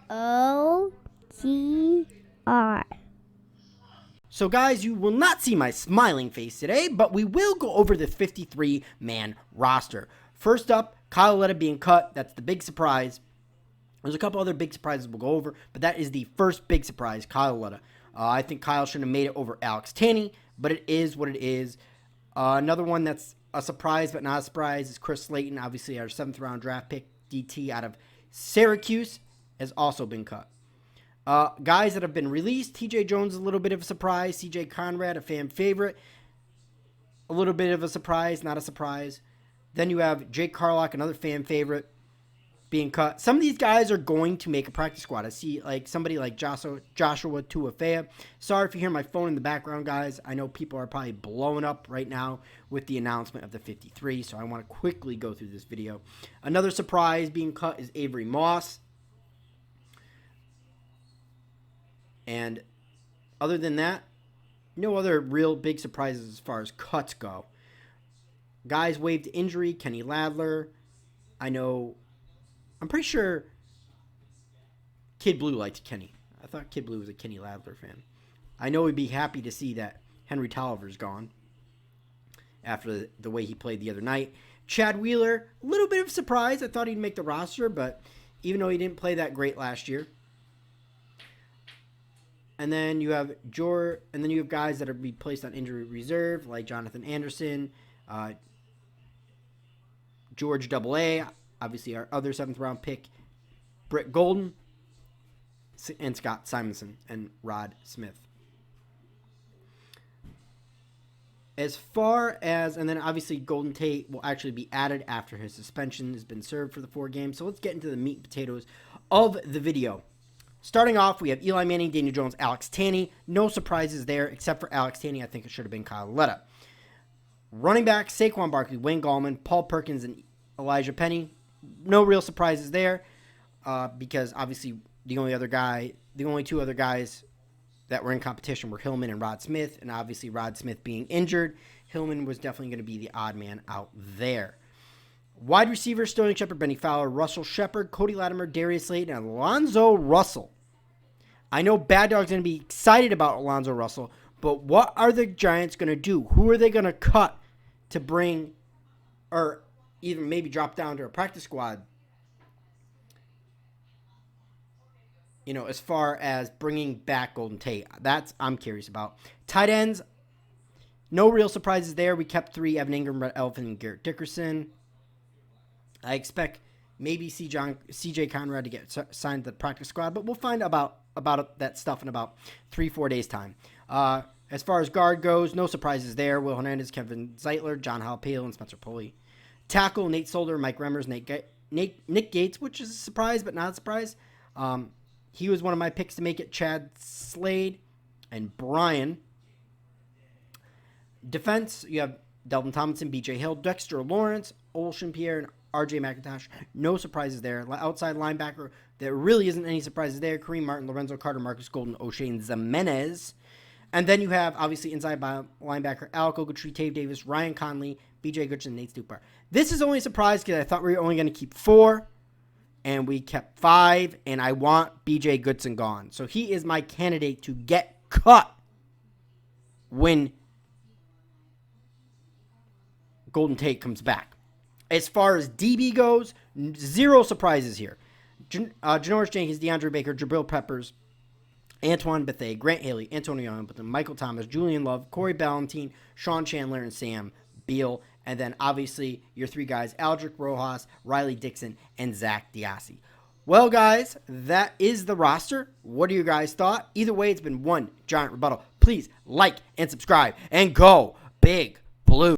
OTR. So guys, you will not see my smiling face today, but we will go over the 53-man roster. First up, Kyle Letta being cut. That's the big surprise. There's a couple other big surprises we'll go over, but that is the first big surprise, Kyle Letta. I think Kyle should have made it over Alex Tanney, but it is what it is. Another one that's a surprise but not a surprise is Chris Slayton. Obviously, our 7th round draft pick, DT out of Syracuse, has also been cut. Guys that have been released, TJ Jones, a little bit of a surprise. CJ Conrad, a fan favorite, a little bit of a surprise, not a surprise. Then you have Jake Carlock, another fan favorite, being cut. Some of these guys are going to make a practice squad. I see like somebody like Joshua Tuafea. Sorry if you hear my phone in the background, guys. I know people are probably blowing up right now with the announcement of the 53, so I want to quickly go through this video. Another surprise being cut is Avery Moss. And other than that, no other real big surprises as far as cuts go. Guys waived to injury, Kenny Ladler. I'm pretty sure Kid Blue liked Kenny. I thought Kid Blue was a Kenny Ladler fan. I know he'd be happy to see that Henry Tolliver's gone after the way he played the other night. Chad Wheeler, a little bit of surprise. I thought he'd make the roster, but even though he didn't play that great last year. And then you have guys that are be placed on injury reserve, like Jonathan Anderson, George AA, obviously our other 7th round pick, Britt Golden, and Scott Simonson and Rod Smith. As far as, and then obviously Golden Tate will actually be added after his suspension has been served for the 4 games. So let's get into the meat and potatoes of the video. Starting off, we have Eli Manning, Daniel Jones, Alex Tanney. No surprises there, except for Alex Tanney. I think it should have been Kyle Letta. Running back, Saquon Barkley, Wayne Gallman, Paul Perkins, and Elijah Penny. No real surprises there, because obviously the only 2 other guys that were in competition were Hillman and Rod Smith, and obviously Rod Smith being injured, Hillman was definitely going to be the odd man out there. Wide receivers, Sterling Shepard, Benny Fowler, Russell Shepard, Cody Latimer, Darius Slayton, and Alonzo Russell. I know Bad Dog's going to be excited about Alonzo Russell, but what are the Giants going to do? Who are they going to cut to bring, or even maybe drop down to a practice squad? As far as bringing back Golden Tate, I'm curious about. Tight ends, no real surprises there. We kept 3, Evan Ingram, Brett Elfin, and Garrett Dickerson. I expect maybe CJ Conrad to get signed to the practice squad, but we'll find about that stuff in about 3-4 days' time. As far as guard goes, no surprises there. Will Hernandez, Kevin Zeitler, John Halpale, and Spencer Pulley. Tackle, Nate Solder, Mike Remmers, Nick Gates, which is a surprise but not a surprise. He was one of my picks to make it. Chad Slade and Brian. Defense, you have Delvin Tomlinson, B.J. Hill, Dexter Lawrence, Olshan Pierre, and R.J. McIntosh. No surprises there. Outside linebacker, there really isn't any surprises there. Kareem Martin, Lorenzo Carter, Marcus Golden, O'Shane Zimenez. And then you have, obviously, inside linebacker, Alec Ogletree, Tave Davis, Ryan Conley, B.J. Goodson, and Nate Stupar. This is only a surprise because I thought we were only going to keep 4, and we kept 5, and I want B.J. Goodson gone. So he is my candidate to get cut when Golden Tate comes back. As far as DB goes, 0 surprises here. Janoris Jenkins, DeAndre Baker, Jabril Peppers, Antoine Bethea, Grant Haley, Antonio Young, Michael Thomas, Julian Love, Corey Ballantine, Sean Chandler, and Sam Beal. And then, obviously, your 3 guys, Aldrick Rojas, Riley Dixon, and Zach Diassi. Well, guys, that is the roster. What do you guys thought? Either way, it's been one giant rebuttal. Please like and subscribe, and go Big Blue.